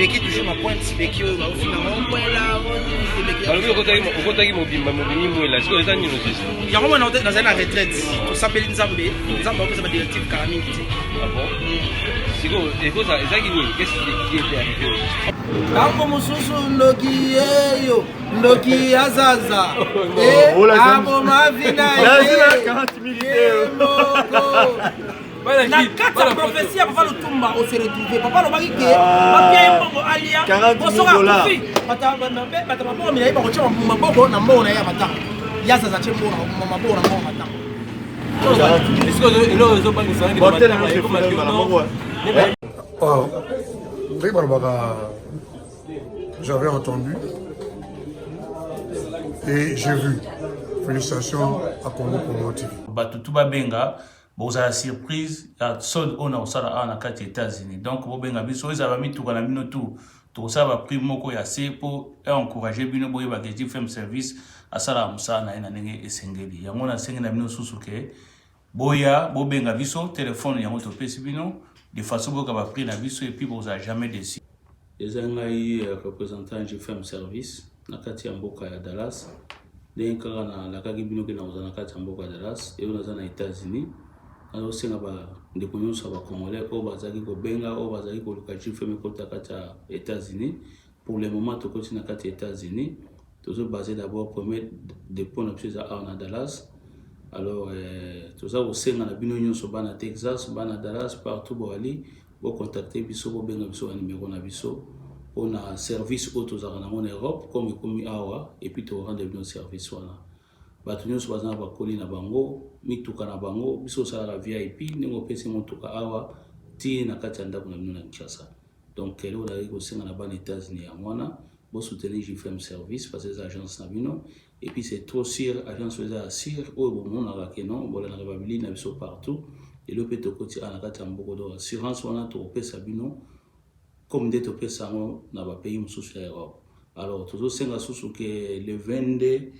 Beki toujours ma pointe, Beki au finalement, voilà, on contacte mobimba mobini là, c'est ça nous juste. Il y a un moment dans une retraite, tout s'appelle Nzambé, Nzambé c'est ma directive Karami. Ah bon? C'est quoi? Et quoi ça? Qu'est-ce qui était arrivé? Tango mususu ndoki eyo, ndoki azaza. Abo mavina ye. 40 millions. Na kata prophétie papa Lutumba on s'est retrouvé papa lobaki ke mapia mbongo alia 40 $. bata maboko mina yeba kocha maboko na mbongo na ya bata yaza za chembo na maboko na mbongo bata est-ce que là ils ont pas ça j'avais entendu et j'ai vu. Félicitations à Congo Promotif. Batutuba benga bozala surprise ya sod ona osala na kati États-Unis. Donc bo benga biso ezaba mituka na bino tout to saba prix moko ya sepo et encourager bino boye ba ke FM service asala musana ina ndenge esengeli. Yango na sengi na bino susuke boya bo benga biso téléphone yango to pesi bino de façon boka ba prix na biso et puis bozala jamais déçu. Ezangai représentant du FM service na kati ya mboka ya Dallas. Dès que na kaki bino ke na ozana kati ya mboka ya Dallas et on a États-Unis. Alors c'est là-bas des connus sur les Congolais au bazaki ko benga au bazaki ko lokachi fait me kota kata États-Unis pour le moment to continue kata États-Unis tout ça basé d'abord premier dépôt na pisa à Dallas alors tout ça au sein na bino nyonso bana Texas bana Dallas partout bo ali bo contacter biso bo benga biso numéro na biso on a service auto za na en Europe comme komi awa et puis to rendre bien service wana bato nyonso bazana bakoli na bango mituka na bango biso sala VIP ndenge pese motuka awa ti na kati ya ndako na bino na Kinshasa donc lelo la ko senga na ban États-Unis ya mwana bo soutenir JFM service parce que les agences na bino et puis c'est trop sûr agence les assure au bon na ka non bola na babili na biso partout et le peto koti na kati ya mboko do assurance wana to pesa bino comme de to pesa ngo na ba pays mususu ya Europe alors toujours senga susu que le 22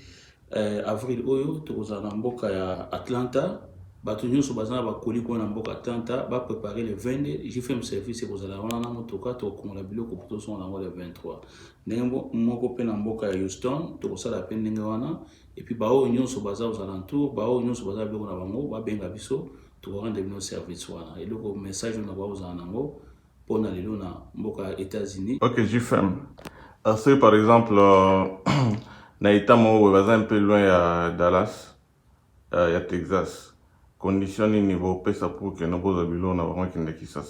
avril oyo tokozana mboka ya Atlanta bato nyonso bazana bakoli ko na mboka Atlanta ba préparer le 22 JFM service kozala wana na motoka to komola biloko poto son na le 23 ndenge moko pe na mboka ya Houston tokosala pe ndenge wana et puis bao nyonso baza aux alentours bao nyonso baza biloko na bango ba benga biso to rendre bino service wana et le message na ba ozana nango pona lelo na mboka ya États-Unis. OK, JFM. C'est par exemple Naitamo est un peu loin à Dallas, à Texas. Condition niveau pesa pour que nous posons na vraiment qui ça.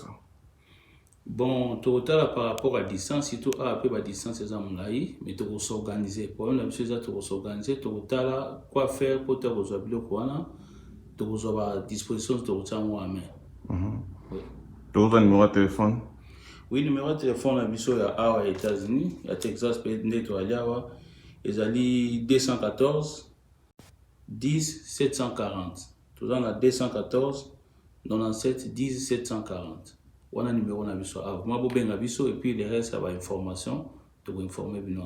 Bon, total par rapport à distance, surtout à peu la distance c'est amlaï, mais tu s'organiser. Pour une chose tu s'organiser, total quoi faire pour te résoudre le quoi tu à disposition de ton moi main. Tu as un numéro de téléphone? Oui, numéro de téléphone à biso ya aux États-Unis, à Texas peut être à ils allaient 214 10 740. Tout ça on a 214 97 10 740. On a numéro na biso. Moi bo benga biso et puis le reste ça va information to informer bino.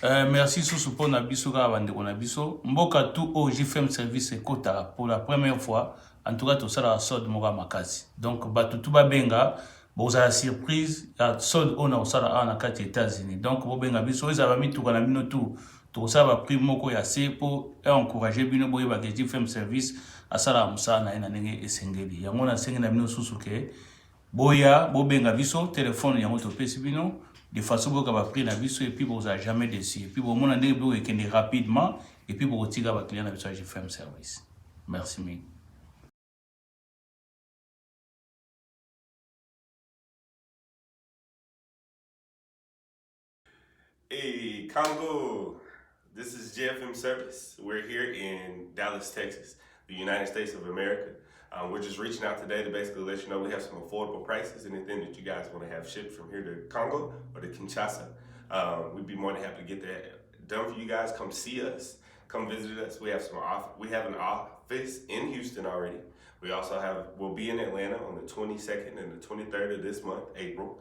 Merci sous pour na biso ka bande ko na biso. Mboka tout au JFM service ekota pour la première fois. En tout cas tout ça la sod moka makasi. Donc batutu ba benga bozala surprise ya sod ona osala na kati États-Unis. Donc bo benga biso ezaba mituka na bino tout to saba prix moko ya sepo et encourager bino boye ba ke JFM service asala musana ina ndenge esengeli. Yango na sengi na bino susuke boya bo benga biso téléphone yango to pesi bino de façon boka ba prix na biso et puis bozala jamais déçu. Et puis bo mona ndenge bo ekende rapidement et puis bo tiga ba client na biso JFM service. Merci mille. Hey, Congo, this is JFM Service. We're here in Dallas, Texas, the United States of America. We're just reaching out today to basically let you know we have some affordable prices, anything that you guys want to have shipped from here to Congo or to Kinshasa. We'd be more than happy to get that done for you guys. Come see us, come visit us. We have an office in Houston already. We'll be in Atlanta on the 22nd and the 23rd of this month, April.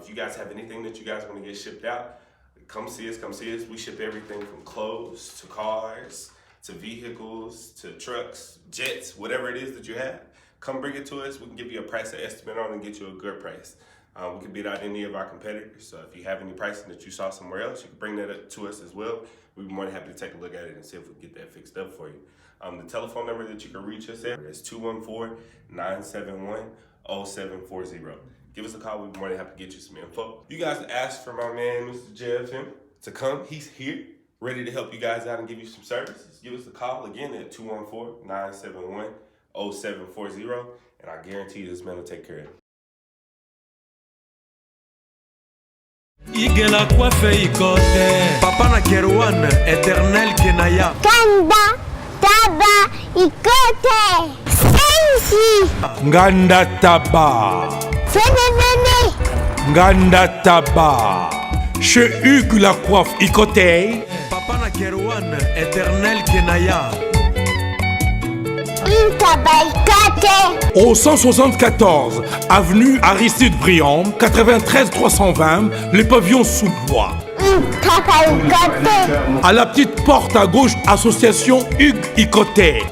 If you guys have anything that you guys want to get shipped out, come see us. We ship everything from clothes to cars to vehicles to trucks, jets, whatever it is that you have. Come bring it to us. We can give you a price, an estimate on it, and get you a good price. We can beat out any of our competitors. So if you have any pricing that you saw somewhere else, you can bring that up to us as well. We'd be more than happy to take a look at it and see if we can get that fixed up for you. The telephone number that you can reach us at is 214-971-0740. Give us a call. We'd be more than happy to get you some info. You guys asked for my man, Mr. JFM, to come. He's here, ready to help you guys out and give you some services. Give us a call again at 214-971-0740, and I guarantee you this man will take care of it. Igela coiffe ikote Papa na Kerouan, éternel Kenaya Kanda, taba, ikote Sensi Nganda Taba Fenenene Nganda Taba Chez Hugues la coiffe ikote Papa na Kerouan, éternel Kenaya Au 174 avenue Aristide Briand, 93 320, les pavillons sous bois. À la petite porte à gauche, association Hugues Ikoté.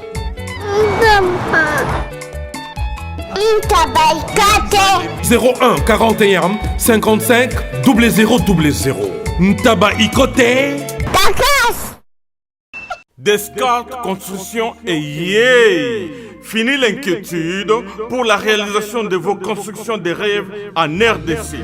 01 41 55 0000. Ntaba Ikoté. Descartes Construction et yeah! Fini l'inquiétude pour la réalisation de vos constructions de rêves en RDC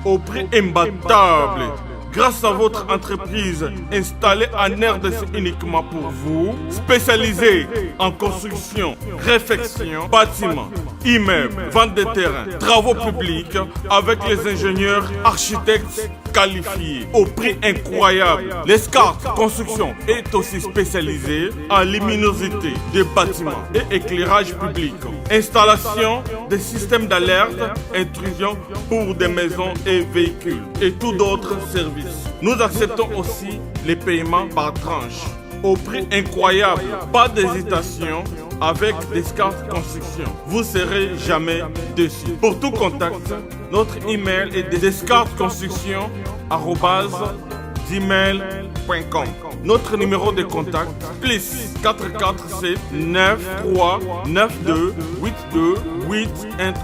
au prix imbattable. Grâce à votre entreprise installée en RDC uniquement pour vous, spécialisée en construction, réfection, bâtiments, immeubles, vente de terrains, travaux publics avec les ingénieurs architectes qualifiés au prix incroyable. Descartes Construction est aussi spécialisée en luminosité des bâtiments et éclairage public. Installation des systèmes d'alerte, intrusion pour des maisons et véhicules et tout d'autres services. Nous acceptons aussi les paiements par tranche au prix incroyable. Pas d'hésitation avec Descartes Construction. Vous serez jamais déçus. Pour tout contact, notre email est descartesconstruction@gmail.com. Notre numéro de contact plus 447 93 92 82 813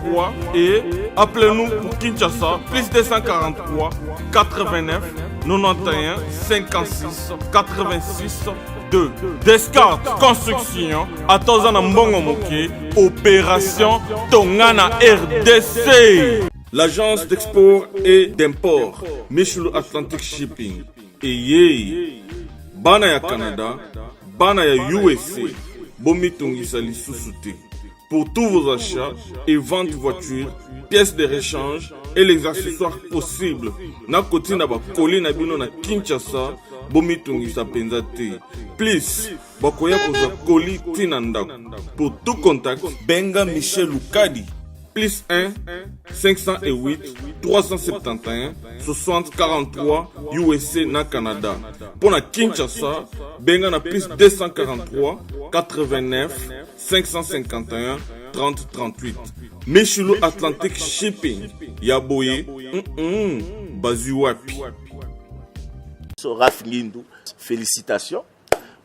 et appelez-nous pour Kinshasa plus 243 89 91 56 86 2. Descartes Construction à Tozana Mbongo Moké, opération Tongana RDC. L'agence d'export et d'import Michulu Atlantic Shipping et yé bana ya Canada, bana ya USA, bomi tongisa lisusu te. Pour tous vos achats et ventes de voitures, pièces de rechange et les accessoires possibles. Na koti na ba koli na bino na Kinshasa, bomi tongisa penza te. Please, bakoya koza koli tina ndako. Pour tout contact, benga Michel Lukadi. Plus 1 508 371 60 43 USA na Canada. Pour la Kinshasa, benga na plus 243 89 551 30 38. Michulu Atlantic Shipping. Yaboye, Bazuapi. Raph Ngindou, félicitations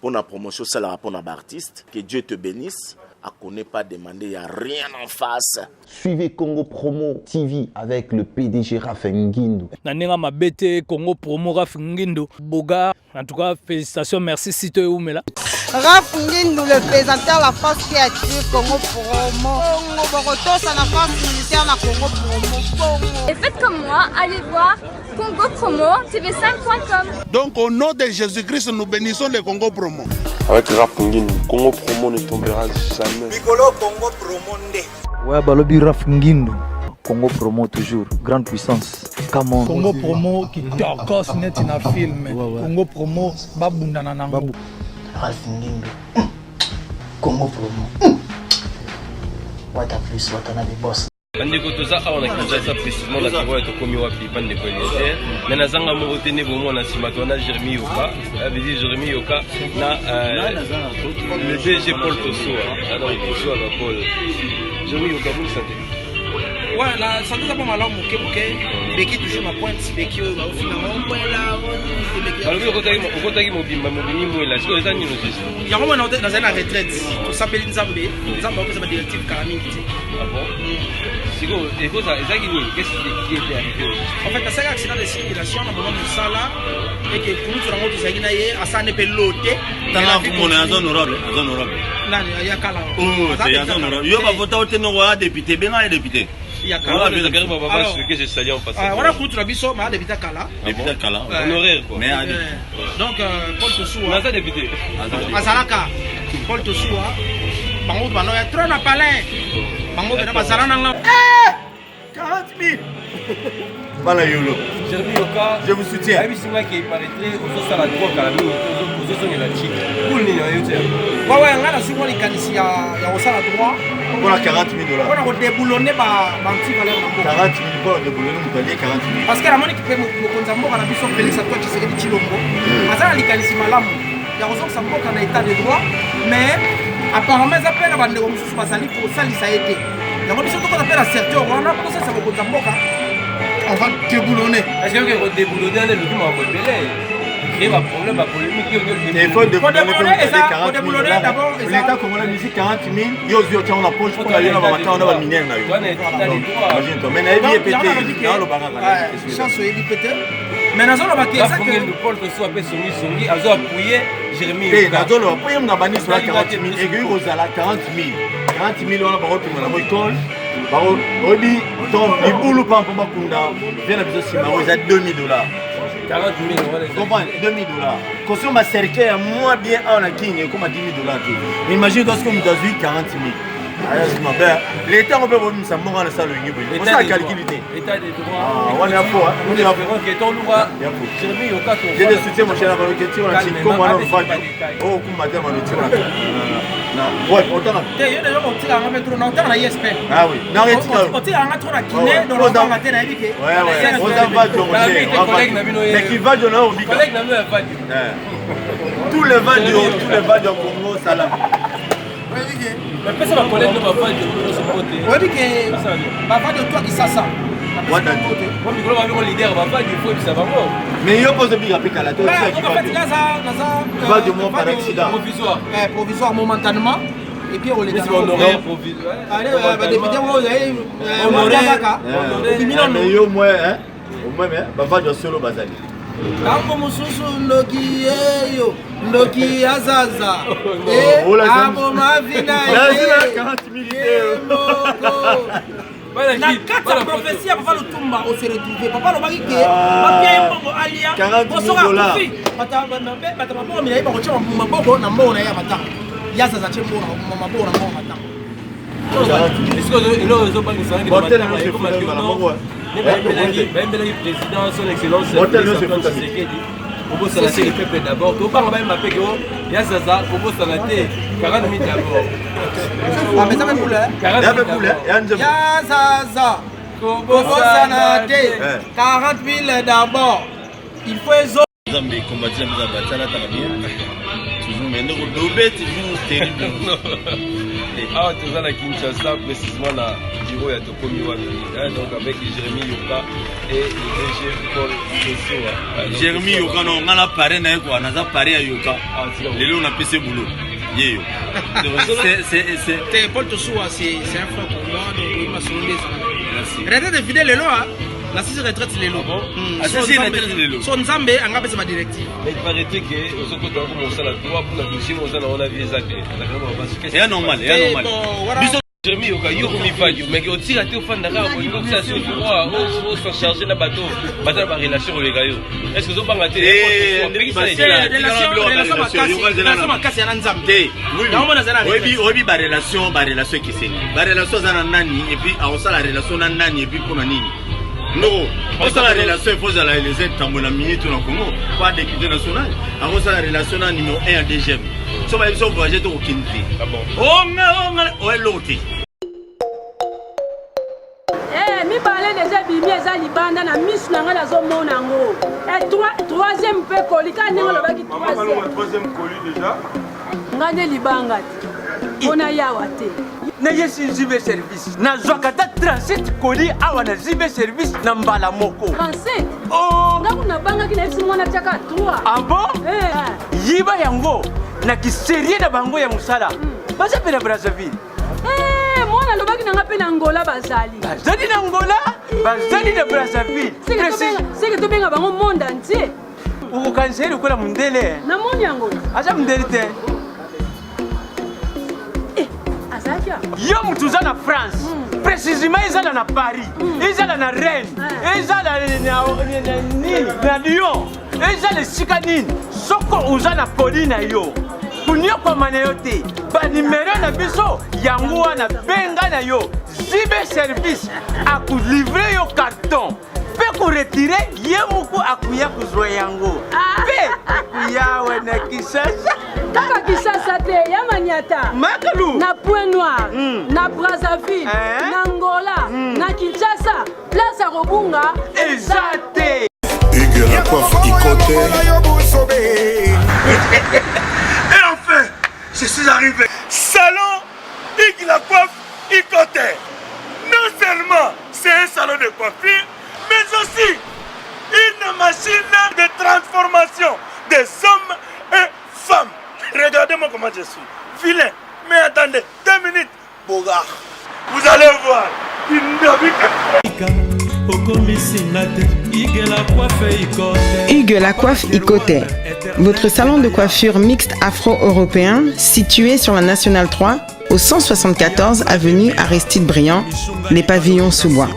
pour la promotion, c'est la pour l'artiste. Que Dieu te bénisse. À connaît pas demandé, il n'y a rien en face. Suivez Congo Promo TV avec le PDG Raph Ngindou. Nanenga Mabete, Congo Promo Raph Ngindou. Boga, en tout cas, félicitations, merci si tu es où, mais là. Raph Ngindou, le présentateur de la force créative Congo Promo. Congo ça la force militaire de Congo Promo. Et faites comme moi, allez voir Congo Promo, tv5.com. Donc au nom de Jésus-Christ, nous bénissons le Congo Promo. Avec Raph Ngindou, Congo Promo ne tombera jamais. Piccolo Congo Promo nde. Ouais, Balobi Raph Ngindou. Congo Promo toujours, grande puissance. Come on. Congo Promo qui torcos net in a film. Congo Promo babunda na nango. Raph Ngindou. Congo Promo. What a plus, what a boss. bandeko toza awa na Kinshasa précisément na kiboya tokomi wapi bandeko Eliezer mais nazanga moko te ne bomo na nsima tona Jérémy Yoka avedi Jérémy Yoka na le DG Paul Tosoa donc Tosoa na Paul Jérémy Yoka vous sentez ouais la santé ça pas mal moké beki toujours ma pointe beki au final on point là alors okotaki mobimba mobini mwela siko eza nino juste yango mwana na retraite to sapeli nzambe nzambe ko sa directive 40 ah bon Qu'est-ce qui était arrivé? En fait, c'est un accident de circulation dans le moment de Sala et que pour nous, on a ça n'est pas l'autre. Dans la zone honorable. Là, il y a Kala. Oh, c'est la zone honorable. Il y a voté au ténor député, bien un député. Il y a Kala. Ce que j'ai sali en passant. On a contre la biso, mais député Kala. Député Kala. Honoraire quoi. Donc, Paul Toussoua. On a ça député. Azalaka. Paul Toussoua. Bango, il y a trop de palais. Bango, il y a Bazalana. 40 000. Voilà Yolo. Jérémy Yoka, je vous soutiens. Il paraîtrait aux ça la drogue à la nuit, aux autres la chic. Pour le niveau, ouais, on a souvent les canisiers, il y a aussi la drogue. On a 40 000 $. On a déboulonné par petit valeur. 40 000 $, déboulonné, vous payez 40 000. Parce que la monnaie qui fait mon consambo, on a vu son Félix à toi qui serait du Chilombo. Parce que les canisiers malam, il y a aussi ça manque en état de droit, mais apparemment, ça peut avoir des ressources pour ça, ça a été. Il y a des choses qu'on appelle la certitude, on a pas ça, ça va consambo. On va déboulonner. Est-ce que vous déboulonnez le document en mode créer un problème, un polémique? Il faut déboulonner d'abord. L'État congolais nous dit 40 000, il y a on a poche pour aller dans la matin, on a mineur. Imagine-toi, mais il y a pété. Chance, il y a pété. Mais nous allons baquer ça que nous Paul soit appelé Songi, a appuyé Jérémy. Et nous allons appuyer on a banni sur la 40 000 et que vous allez 40 000. 40 000 on a pas retenu dans la école. Baro odi donc les boulot pas pour bakunda bien la besoin sima vous êtes 2 000 $. 40 000 $. Comprends 2 000 $. Consomme ma cercueil moins bien en la king comme 10 000 $. Imagine lorsque nous avons 40 000. L'État on peut voir nous sommes dans la salle de Nibou. On ça calculer. État des droits. On est à fond. On est à fond que ton loi. Jérémy Yoka ton. J'ai des soutiens mon cher avec question on a dit comment on va. Oh comme madame on dit là. Ouais, on t'a. Il y a des gens qui ont mettre dans la ISP. Ah oui. Non, on tire en trop la Guinée dans le matin à Ibiké. Ouais. On va mais qui va donner au Bika. Tous les vins du Congo salam. Mais personne va connaître nos enfants de son côté. Oui, mais papa de toi qui ça. Moi, d'un côté. Moi, je vais avoir leader, papa, il faut que ça va voir. Mais il y a pas de big après qu'à la tête. Il va du moins par accident. Provisoire. Provisoire momentanément. Et puis on les donne. Honoraire provisoire. Allez, député, vous avez honoraire. Mais au moins, papa doit solo bazali. Tango mususu ndoki eyo ndoki azaza abo mavina ye 40 000 na kati ya prophétie ya papa Lutumba on se retrouver papa lobaki ke mapia mbongo alia bosoka kufi bata maboko mina yeba kocha maboko na mbona ya bata yazaza chembona maboko na mbona bata est-ce que il a pas que ça hôtel no se fait dans la mbongo même le président son excellence Bobo Sanate le peuple d'abord. Tu parles même après que Yazaza, Bobo Sanate, 40 000 d'abord. Ah mais ça va poulet. 40 000. Yazaza, Bobo Sanate, 40 000 d'abord. Il faut les autres. Zambé combattre nous abattre là toujours mais nous dobé toujours terrible. Ah tu vas à Kinshasa précisément là bureau ya Tokomi wapi. Donc avec Jérémy Yoka et le DG Paul Toussoua. Jérémy Yoka non on a paré na quoi on a paré à Yoka. Lelo on a passé boulot. Yeyo. C'est Paul Toussoua c'est un frère pour moi donc il m'a soutenu. Retraite de fidèle lelo hein. La six retraite c'est lelo. Ah c'est retraite c'est lelo. Son Nzambe anga pesa ma directive. Mais il paraît que aux autres comme on ça la droit pour la cuisine on a vu ça que c'est normal, c'est normal. Jérémy Yoka yo mi value mais que tira te fan d'ara on dit ça c'est droit on se charger na bateau ba relation avec gayo est-ce que zo banga te oui ba relation qui c'est ba relation za nani et puis on ça la relation na nani et puis pour nani non on ça la relation faut ça la les être dans la minute au Congo pas d'équité nationale on ça la relation na numéro 1 à DGM so ba so voyager au Kinti ah bon on l'autre mi parler déjà bimi eza libanda na misu na nga nazomona yango et troisième mpe koli ka ndenge olobaki troisième colis déjà nga nde libanga te mpona yawa te nayesi zibe service nazwaka ta 37 colis awa na zibe service na mbala moko 37 ngaku nabangaki na yebisi mwana tiaka 3 ah bon yiba yango na kiserie na bango ya mosala baza mpe na brazzaville mwana na lobaki nanga pe na Angola bazali. Bazali na Angola, bazali na Brazzaville. C'est que tobenga bango monde entier. Ukanseri kola mundele. Na moni yango. Acha mundele te. Azakia. Yo mutu za na France. Précisément ezala na Paris. Ezala na Rennes. Ezala na Lyon. Ezala sika nini. Soko uza na poli na yo. Kunyoko mana yo te. Ba numéro na biso yango wana benga na yo. Zibe service akulivrer yo carton. Pe ko retirer yemuku akuya kuzwa yango. Pe akuya wena Kinshasa. Kaka Kinshasa te ya Maniata. Makalu. Na Point Noir, na Brazzaville, na Angola, na Kinshasa, place à Robunga ezate. Hugues la coiffe Ikote. Et enfin, je suis arrivé. Salon Hugues la coiffe Ikote. Non seulement c'est un salon de coiffure, mais aussi une machine de transformation des hommes et femmes. Regardez-moi comment je suis. Vilain. Mais attendez, 2 minutes. Bogart. Vous allez voir. Hugues la coiffe Ikote. Votre salon de coiffure mixte afro-européen situé sur la Nationale 3 au 174 avenue Aristide Briand, les pavillons sous bois.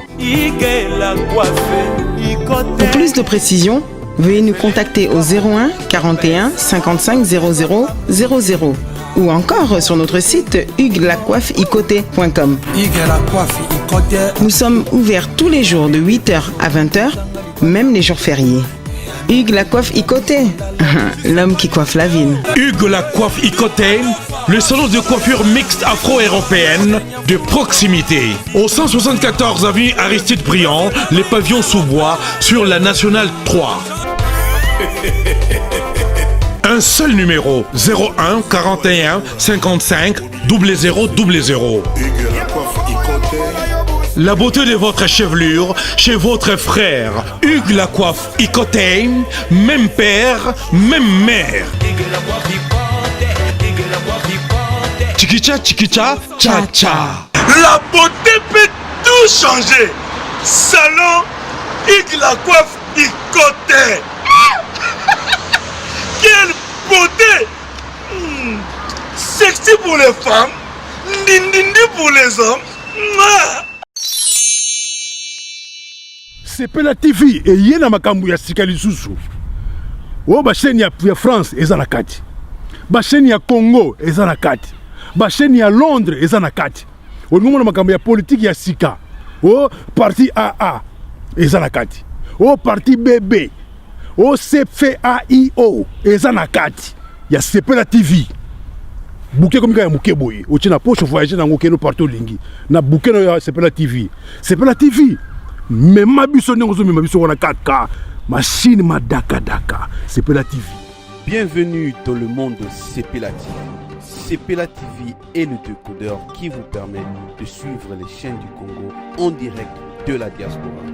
Pour plus de précisions, veuillez nous contacter au 01 41 55 00 00 ou encore sur notre site hugueslacoiffeikote.com. Nous sommes ouverts tous les jours de 8h à 20h, même les jours fériés. Hugues la coiffe Ikote, l'homme qui coiffe la ville. Hugues la coiffe Ikote, le salon de coiffure mixte afro-européenne de proximité. Au 174 avenue Aristide Briand, les pavillons sous bois sur la Nationale 3. Un seul numéro, 01 41 55 00 00. La beauté de votre chevelure chez votre frère. Hugues la coiffe Ikote, même père, même mère. Chikicha, chikicha, cha cha. La beauté peut tout changer. Salon Hugues la coiffe Ikote. Quelle beauté! Sexy pour les femmes, dindindi pour les hommes. Sepela TV eye na makambo ya sika lisusu. O basheni ya France eza na kati. Basheni ya Congo eza na kati. Basheni ya Londres eza na kati. Olingo na makambo ya politique ya sika. O parti AA eza na kati. O parti BB. O CFAIO eza na kati ya Sepela TV. Bouquet comme ya muke boye. O tina poche voyager na ngokeno partout lingi. Na bouquet na Sepela TV. Sepela TV. Mais ma biso n'engozo ma biso wana 4K. Machine ma daka daka. Sepela TV. Bienvenue dans le monde de Sepela TV. Sepela TV est le décodeur qui vous permet de suivre les chaînes du Congo en direct de la diaspora.